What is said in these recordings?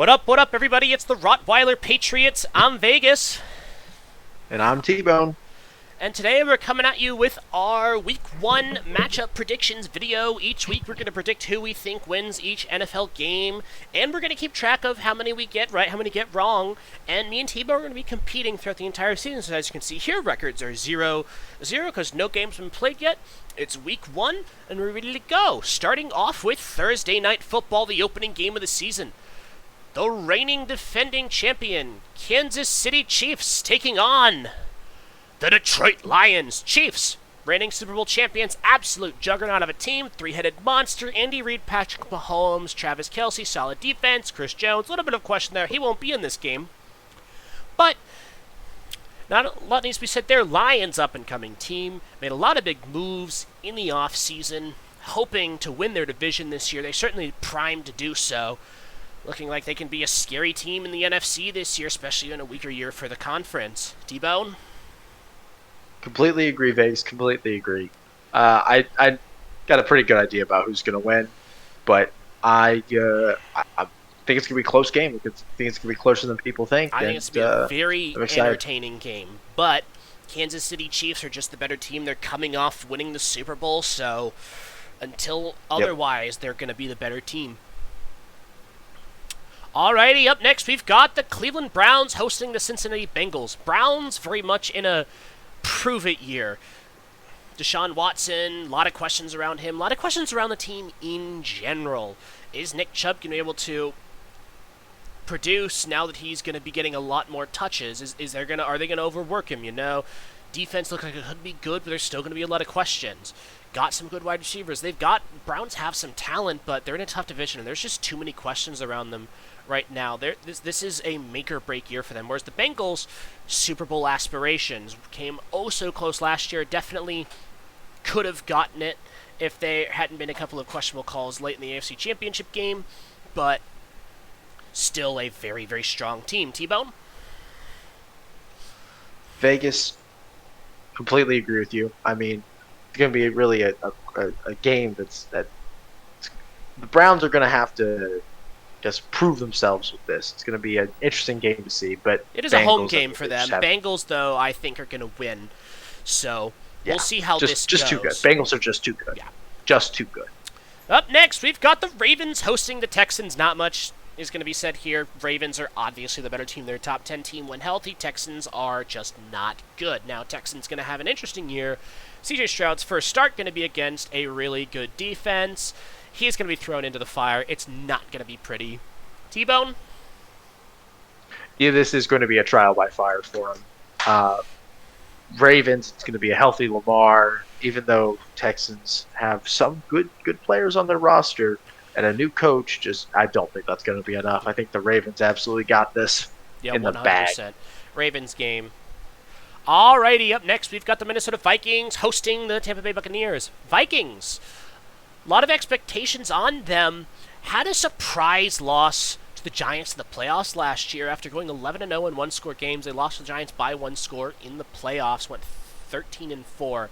What up, everybody? It's the Rottweiler Patriots. I'm Vegas. And I'm T-Bone. And today we're coming at you with our Week 1 matchup predictions video. Each week we're going to predict who we think wins each NFL game. And we're going to keep track of how many we get right, how many get wrong. And me and T-Bone are going to be competing throughout the entire season. So as you can see here, records are 0-0 because no game's been played yet. It's Week 1 and we're ready to go. Starting off with Thursday Night Football, the opening game of the season. The reigning defending champion, Kansas City Chiefs, taking on the Detroit Lions. Chiefs, reigning Super Bowl champions, absolute juggernaut of a team, three-headed monster, Andy Reid, Patrick Mahomes, Travis Kelce, solid defense, Chris Jones, a little bit of question there, he won't be in this game. But not a lot needs to be said there. Lions up-and-coming team, made a lot of big moves in the offseason, hoping to win their division this year. They certainly primed to do so. Looking like they can be a scary team in the NFC this year, especially in a weaker year for the conference. T-Bone? Completely agree, Vegas. Completely agree. I got a pretty good idea about who's going to win, but I think it's going to be a close game. I think it's going to be closer than people think. I think it's going to be a very entertaining game. But Kansas City Chiefs are just the better team. They're coming off winning the Super Bowl, so until otherwise, they're going to be the better team. Alrighty, up next we've got the Cleveland Browns hosting the Cincinnati Bengals. Browns very much in a prove-it year. Deshaun Watson, a lot of questions around him, a lot of questions around the team in general. Is Nick Chubb going to be able to produce now that he's going to be getting a lot more touches? Are they going to overwork him, you know? Defense looks like it could be good, but there's still going to be a lot of questions. Got some good wide receivers. Browns have some talent, but they're in a tough division, and there's just too many questions around them right now. This is a make-or-break year for them, whereas the Bengals' Super Bowl aspirations came oh so close last year. Definitely could have gotten it if there hadn't been a couple of questionable calls late in the AFC Championship game, but still a very, very strong team. T-Bone? Vegas, completely agree with you. I mean, it's going to be really a game that the Browns are going to have to just prove themselves with this. It's going to be an interesting game to see. But it is a home game for them. Bengals, though, I think are going to win. So we'll see how this goes. Just too good. Bengals are just too good. Yeah. Just too good. Up next, we've got the Ravens hosting the Texans. Not much is going to be said here. Ravens are obviously the better team. They're a top 10 team when healthy. Texans are just not good. Now, Texans going to have an interesting year. CJ Stroud's first start going to be against a really good defense. He's going to be thrown into the fire. It's not going to be pretty. T-Bone? Yeah, this is going to be a trial by fire for him. Ravens, it's going to be a healthy Lamar, even though Texans have some good players on their roster and a new coach. I don't think that's going to be enough. I think the Ravens absolutely got this in the 100%. bag. Ravens game. Alrighty, up next we've got the Minnesota Vikings hosting the Tampa Bay Buccaneers. Vikings. A lot of expectations on them. Had a surprise loss to the Giants in the playoffs last year after going 11-0 in one-score games. They lost to the Giants by one score in the playoffs, went 13-4.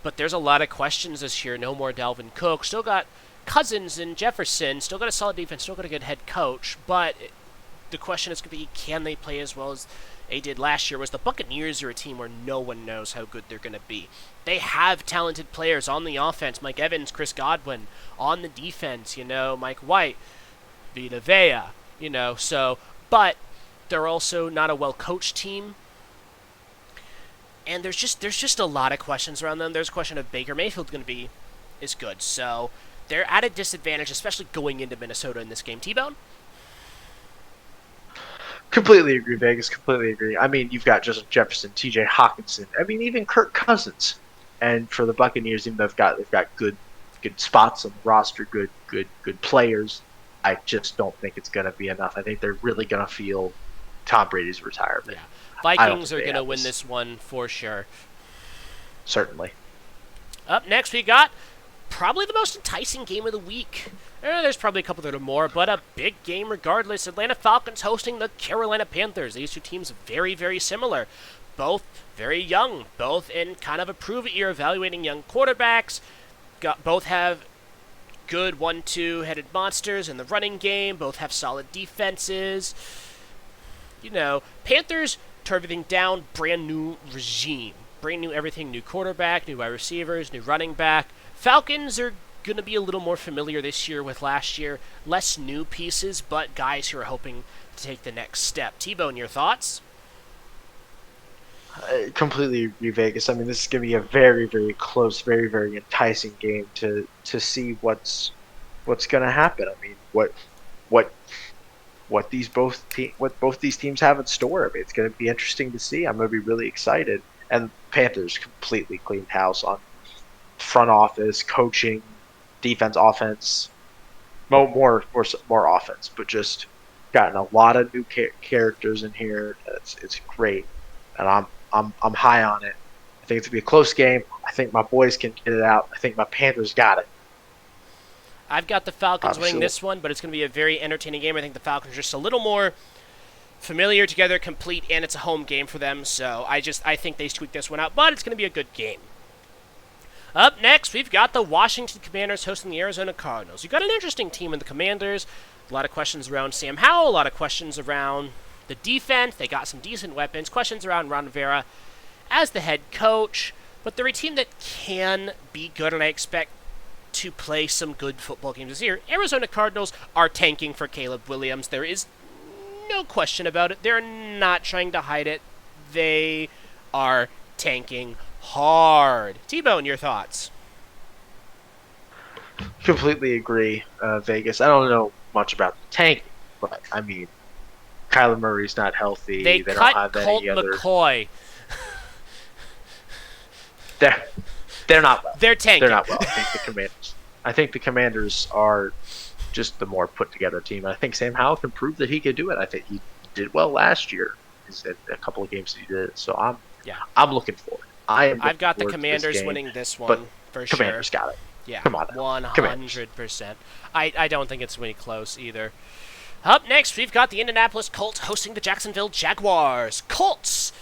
But there's a lot of questions this year. No more Dalvin Cook. Still got Cousins and Jefferson. Still got a solid defense. Still got a good head coach. But the question is going to be, can they play as well as they did last year? Was the Buccaneers are a team where no one knows how good they're going to be. They have talented players on the offense. Mike Evans, Chris Godwin. On the defense, Mike White, Vita Vea, but they're also not a well-coached team. And there's just a lot of questions around them. There's a question of Baker Mayfield going to be is good. So they're at a disadvantage, especially going into Minnesota in this game. T-Bone? Completely agree, Vegas. Completely agree. I mean, you've got Justin Jefferson, T.J. Hawkinson. I mean, even Kirk Cousins. And for the Buccaneers, even though they've got good spots on the roster, good players, I just don't think it's going to be enough. I think they're really going to feel Tom Brady's retirement. Yeah. Vikings are going to win this one for sure. Certainly. Up next, we got probably the most enticing game of the week. There's probably a couple that are more, but a big game regardless. Atlanta Falcons hosting the Carolina Panthers. These two teams very, very similar. Both very young, both in kind of a prove-it year evaluating young quarterbacks. Both have good 1-2-headed monsters in the running game. Both have solid defenses. Panthers tore everything down, brand new regime. Brand new everything, new quarterback, new wide receivers, new running back. Falcons are going to be a little more familiar this year with last year. Less new pieces, but guys who are hoping to take the next step. T-Bone, your thoughts? I completely agree, Vegas. I mean, this is going to be a very, very close, very, very enticing game to see what's going to happen. I mean, what both these teams have in store. I mean, it's going to be interesting to see. I'm going to be really excited. And Panthers completely cleaned house on front office, coaching, defense, offense, more offense, but just gotten a lot of new characters in here. It's great, and I'm high on it. I think it's gonna be a close game. I think my boys can get it out. I think my Panthers got it. I've got the Falcons winning this one, but it's going to be a very entertaining game. I think the Falcons are just a little more familiar together, complete, and it's a home game for them. So I think they squeak this one out, but it's going to be a good game. Up next, we've got the Washington Commanders hosting the Arizona Cardinals. You've got an interesting team in the Commanders. A lot of questions around Sam Howell, a lot of questions around the defense. They got some decent weapons. Questions around Ron Rivera as the head coach. But they're a team that can be good, and I expect to play some good football games this year. Arizona Cardinals are tanking for Caleb Williams. There is no question about it. They're not trying to hide it. They are tanking hard. T-Bone, your thoughts? Completely agree, Vegas. I don't know much about the tanking, but I mean, Kyler Murray's not healthy. They don't cut have Colt any other. McCoy. They're not well. They're tanking. They're not well. I think the Commanders are just the more put together team. I think Sam Howell can prove that he could do it. I think he did well last year. He's in a couple of games he did. So I'm looking forward. I've got the Commanders winning this one for sure. Commanders got it. Yeah, come on, 100%. I don't think it's really close either. Up next, we've got the Indianapolis Colts hosting the Jacksonville Jaguars. Colts,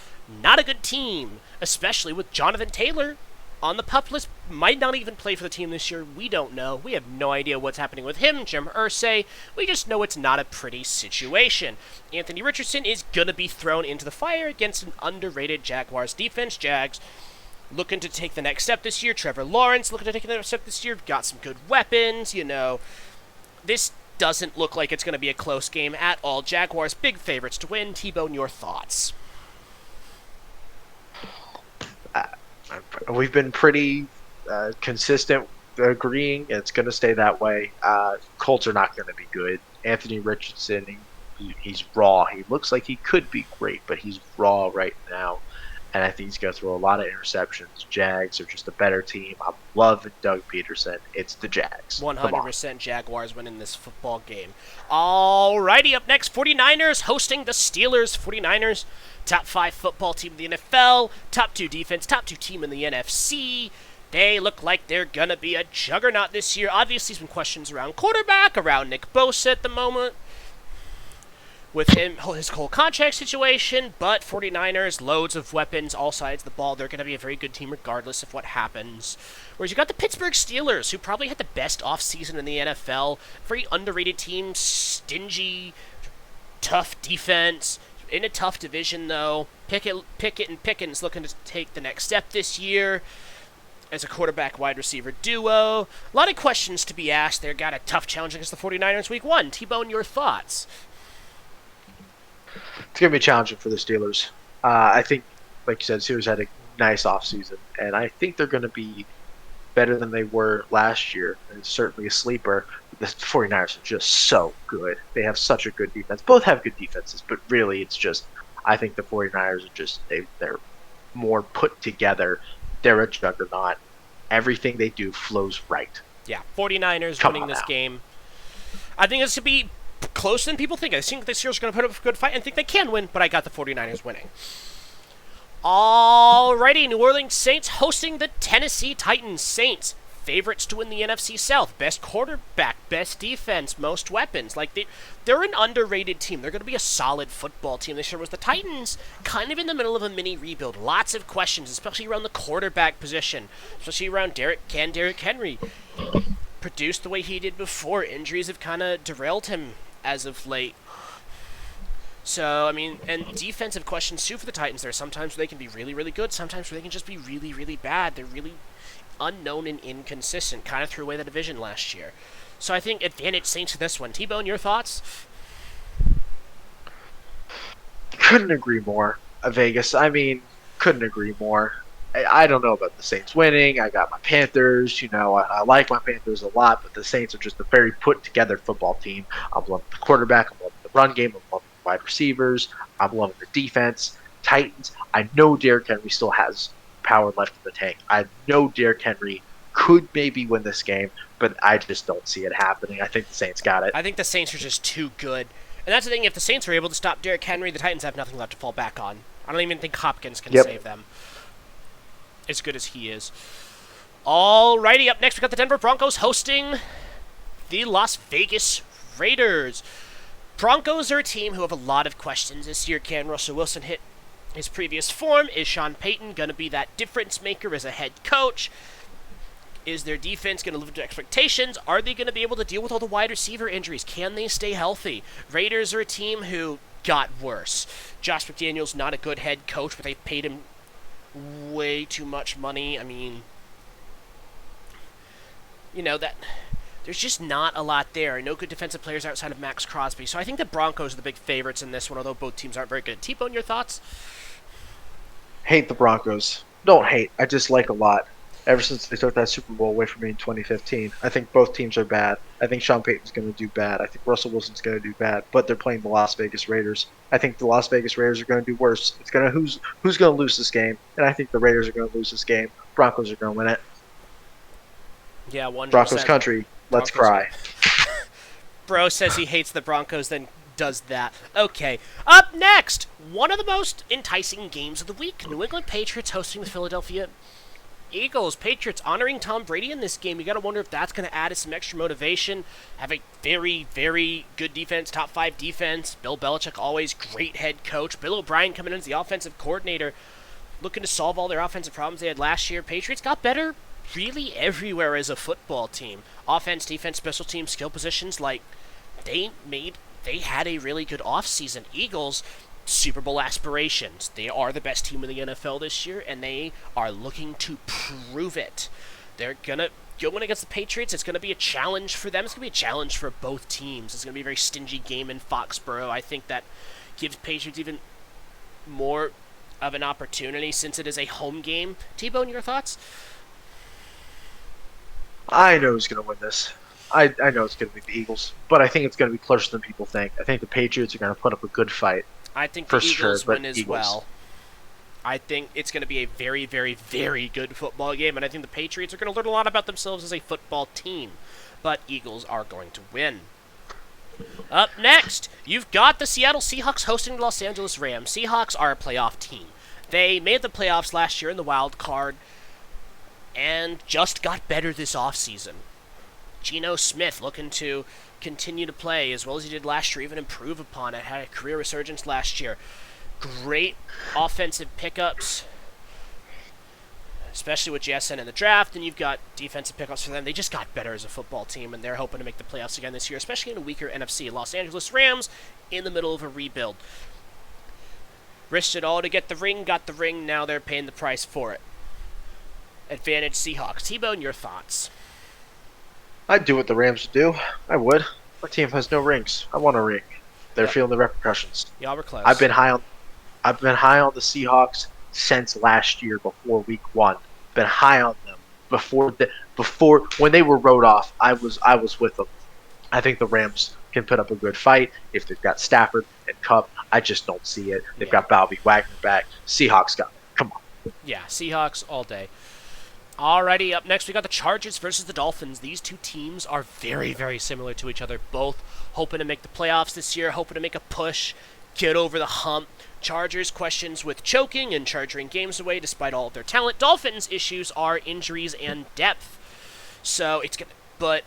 not a good team, especially with Jonathan Taylor on the PUP list. Might not even play for the team this year. We don't know. We have no idea what's happening with him, Jim Irsay. We just know it's not a pretty situation. Anthony Richardson is going to be thrown into the fire against an underrated Jaguars defense. Jags looking to take the next step this year. Trevor Lawrence looking to take the next step this year. Got some good weapons, This doesn't look like it's going to be a close game at all. Jaguars, big favorites to win. T-Bone, your thoughts? We've been pretty consistent agreeing it's going to stay that way. Colts are not going to be good. Anthony Richardson, he's raw. He looks like he could be great, but he's raw right now. And I think he's going to throw a lot of interceptions. Jags are just a better team. I'm loving Doug Peterson. It's the Jags. 100% Jaguars winning this football game. Alrighty, up next, 49ers hosting the Steelers. 49ers, top 5 football team in the NFL, top 2 defense, top 2 team in the NFC. They look like they're going to be a juggernaut this year. Obviously, some questions around quarterback, around Nick Bosa at the moment, with him, his whole contract situation, but 49ers, loads of weapons, all sides of the ball. They're going to be a very good team regardless of what happens. Whereas you got the Pittsburgh Steelers, who probably had the best offseason in the NFL. Very underrated team, stingy, tough defense. In a tough division, though. Pickett and Pickens looking to take the next step this year as a quarterback-wide receiver duo. A lot of questions to be asked. They've got a tough challenge against the 49ers week 1. T-Bone, your thoughts? It's going to be challenging for the Steelers. I think, like you said, Steelers had a nice offseason, and I think they're going to be better than they were last year. And it's certainly a sleeper. The 49ers are just so good. They have such a good defense. Both have good defenses, but really it's just, I think the 49ers are just, they're more put together. They're a juggernaut. Everything they do flows right. Yeah, 49ers winning this game. I think this could be closer than people think. I think this year's going to put up a good fight and think they can win, but I got the 49ers winning. Alrighty, New Orleans Saints hosting the Tennessee Titans. Saints, favorites to win the NFC South. Best quarterback, best defense, most weapons. They're an underrated team. They're going to be a solid football team this year. Was the Titans kind of in the middle of a mini rebuild? Lots of questions, especially around the quarterback position, especially around Derrick Henry. produce the way he did before. Injuries have kind of derailed him as of late. So, I mean, and defensive questions too for the Titans. There are sometimes where they can be really, really good, sometimes where they can just be really, really bad. They're really unknown and inconsistent. Kind of threw away the division last year. So I think advantage Saints to this one. T-Bone, your thoughts? Couldn't agree more. Vegas, I mean, couldn't agree more. I don't know about the Saints winning. I got my Panthers. I like my Panthers a lot, but the Saints are just a very put together football team. I'm loving the quarterback. I'm loving the run game. I'm loving the wide receivers. I'm loving the defense. Titans, I know Derrick Henry still has power left in the tank. I know Derrick Henry could maybe win this game, but I just don't see it happening. I think the Saints got it. I think the Saints are just too good. And that's the thing, if the Saints are able to stop Derrick Henry, the Titans have nothing left to fall back on. I don't even think Hopkins can save them. As good as he is. Alrighty, up next we got the Denver Broncos hosting the Las Vegas Raiders. Broncos are a team who have a lot of questions this year. Can Russell Wilson hit his previous form? Is Sean Payton going to be that difference maker as a head coach? Is their defense going to live up to expectations? Are they going to be able to deal with all the wide receiver injuries? Can they stay healthy? Raiders are a team who got worse. Josh McDaniels not a good head coach, but they paid him way too much money. I mean, that there's just not a lot there. No good defensive players outside of Max Crosby. So I think the Broncos are the big favorites in this one, although both teams aren't very good. T-Bone, your thoughts? Hate the Broncos. Don't hate. I just like a lot. Ever since they took that Super Bowl away from me in 2015, I think both teams are bad. I think Sean Payton's going to do bad. I think Russell Wilson's going to do bad. But they're playing the Las Vegas Raiders. I think the Las Vegas Raiders are going to do worse. It's going to who's going to lose this game, and I think the Raiders are going to lose this game. Broncos are going to win it. Yeah, 100%. Broncos country. Let's cry. Bro says he hates the Broncos, then does that. Okay. Up next, one of the most enticing games of the week. New England Patriots hosting the Philadelphia Eagles. Patriots honoring Tom Brady in this game. You got to wonder if that's going to add some extra motivation. Have a very, very good defense, top 5 defense. Bill Belichick, always great head coach. Bill O'Brien coming in as the offensive coordinator, looking to solve all their offensive problems they had last year. Patriots got better really everywhere as a football team. Offense, defense, special teams, skill positions. They had a really good offseason. Eagles, Super Bowl aspirations. They are the best team in the NFL this year, and they are looking to prove it. They're going to go in against the Patriots. It's going to be a challenge for them. It's going to be a challenge for both teams. It's going to be a very stingy game in Foxborough. I think that gives Patriots even more of an opportunity since it is a home game. T-Bone, your thoughts? I know who's going to win this. I know it's going to be the Eagles, but I think it's going to be closer than people think. I think the Patriots are going to put up a good fight. I think the Eagles win as well. I think it's going to be a very, very, very good football game, and I think the Patriots are going to learn a lot about themselves as a football team. But Eagles are going to win. Up next, you've got the Seattle Seahawks hosting the Los Angeles Rams. Seahawks are a playoff team. They made the playoffs last year in the wild card and just got better this offseason. Geno Smith looking to continue to play as well as he did last year, even improve upon it. Had a career resurgence last year. Great offensive pickups, especially with JSN in the draft, and you've got defensive pickups for them. They just got better as a football team, and they're hoping to make the playoffs again this year, especially in a weaker NFC. Los Angeles Rams in the middle of a rebuild. Risked it all to get the ring, got the ring, now they're paying the price for it. Advantage Seahawks. T-Bone, your thoughts? I'd do what the Rams would do. I would. My team has no rings. I want a ring. They're feeling the repercussions. Y'all were close. I've been high on the Seahawks since last year before Week 1. Been high on them before when they were wrote off. I was with them. I think the Rams can put up a good fight if they've got Stafford and Cup. I just don't see it. They've got Balby Wagner back. Seahawks got it. Come on. Yeah, Seahawks all day. Alrighty, up next we got the Chargers versus the Dolphins. These two teams are very, very similar to each other. Both hoping to make the playoffs this year, hoping to make a push, get over the hump. Chargers questions with choking and charging games away despite all of their talent. Dolphins issues are injuries and depth. So it's gonna, but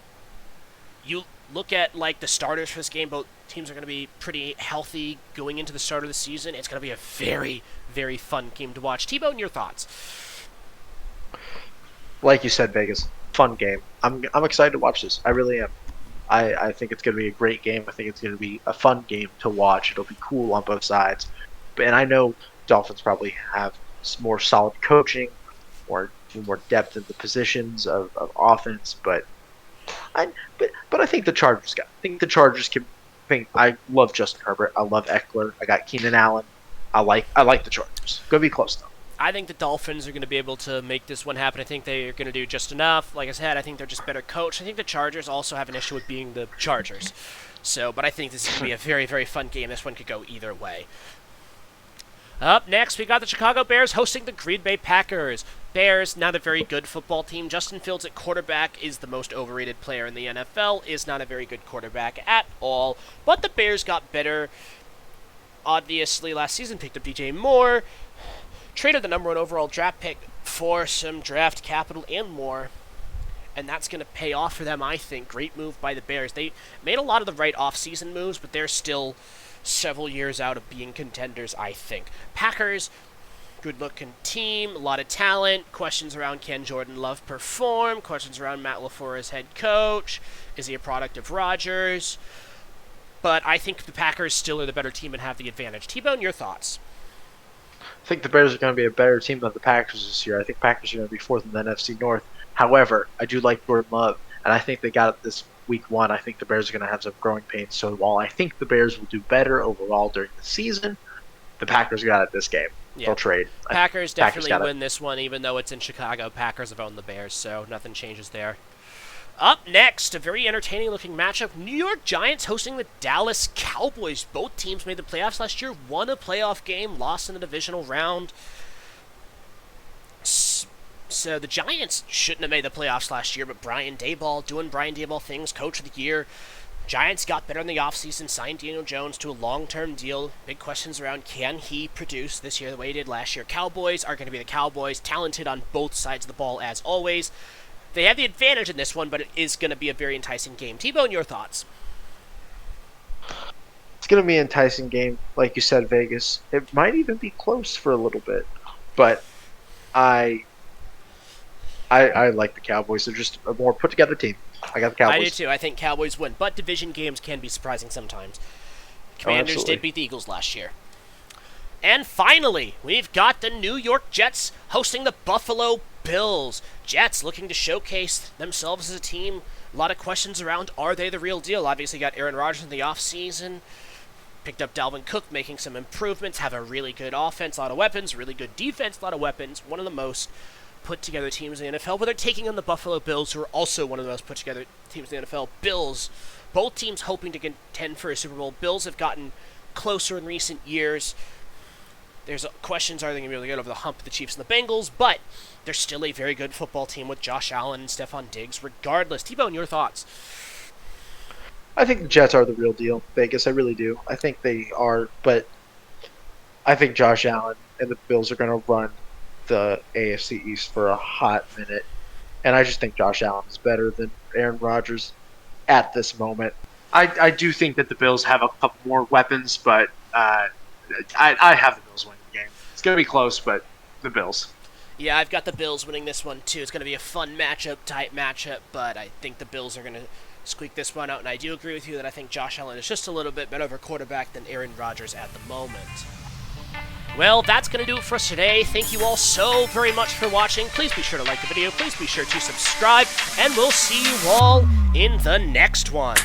you look at the starters for this game. Both teams are going to be pretty healthy going into the start of the season. It's going to be a very, very fun game to watch. T-Bone, your thoughts? Like you said, Vegas, fun game. I'm excited to watch this. I really am. I think it's going to be a great game. I think it's going to be a fun game to watch. It'll be cool on both sides. And I know Dolphins probably have more solid coaching, more depth in the positions of offense. But I think the Chargers got. I think the Chargers can. I love Justin Herbert. I love Eckler. I got Keenan Allen. I like the Chargers. Gonna be close though. I think the Dolphins are going to be able to make this one happen. I think they're going to do just enough. Like I said, I think they're just better coached. I think the Chargers also have an issue with being the Chargers. But I think this is going to be a very, very fun game. This one could go either way. Up next, we got the Chicago Bears hosting the Green Bay Packers. Bears, not a very good football team. Justin Fields at quarterback is the most overrated player in the NFL, is not a very good quarterback at all. But the Bears got better. Obviously, last season picked up DJ Moore, traded the number 1 overall draft pick for some draft capital and more, and that's going to pay off for them, I think. Great move by the Bears. They made a lot of the right off-season moves, but they're still several years out of being contenders, I think. Packers, good-looking team, a lot of talent. Questions around can Jordan Love perform? Questions around Matt LaFleur as head coach. Is he a product of Rodgers? But I think the Packers still are the better team and have the advantage. T-Bone, your thoughts? I think the Bears are going to be a better team than the Packers this year. I think Packers are going to be 4th in the NFC North. However, I do like Jordan Love, and I think they got it this week 1. I think the Bears are going to have some growing pains. So while I think the Bears will do better overall during the season, the Packers got it this game. Yeah. They'll trade. Packers definitely win this one, even though it's in Chicago. Packers have owned the Bears, so nothing changes there. Up next, a very entertaining-looking matchup. New York Giants hosting the Dallas Cowboys. Both teams made the playoffs last year, won a playoff game, lost in the divisional round. So the Giants shouldn't have made the playoffs last year, but Brian Daboll doing Brian Daboll things, coach of the year. Giants got better in the offseason, signed Daniel Jones to a long-term deal. Big questions around can he produce this year the way he did last year. Cowboys are going to be the Cowboys, talented on both sides of the ball as always. They have the advantage in this one, but it is going to be a very enticing game. T-Bone, your thoughts? It's going to be an enticing game, like you said, Vegas. It might even be close for a little bit, but I like the Cowboys. They're just a more put-together team. I got the Cowboys. I do too. I think Cowboys win, but division games can be surprising sometimes. Commanders did beat the Eagles last year. And finally, we've got the New York Jets hosting the Buffalo Bills. Jets looking to showcase themselves as a team. A lot of questions around, are they the real deal? Obviously got Aaron Rodgers in the offseason. Picked up Dalvin Cook, making some improvements. Have a really good offense, a lot of weapons. Really good defense, a lot of weapons. One of the most put-together teams in the NFL. But they're taking on the Buffalo Bills, who are also one of the most put-together teams in the NFL. Bills, both teams hoping to contend for a Super Bowl. Bills have gotten closer in recent years. There's questions, are they going to be able to get over the hump of the Chiefs and the Bengals? But they're still a very good football team with Josh Allen and Stephon Diggs regardless. T-Bone, your thoughts? I think the Jets are the real deal, Vegas. I really do. I think they are, but I think Josh Allen and the Bills are going to run the AFC East for a hot minute. And I just think Josh Allen is better than Aaron Rodgers at this moment. I do think that the Bills have a couple more weapons, but I have the Bills winning the game. It's going to be close, but the Bills. Yeah, I've got the Bills winning this one, too. It's going to be a fun type matchup, but I think the Bills are going to squeak this one out. And I do agree with you that I think Josh Allen is just a little bit better of a quarterback than Aaron Rodgers at the moment. Well, that's going to do it for us today. Thank you all so very much for watching. Please be sure to like the video. Please be sure to subscribe. And we'll see you all in the next one.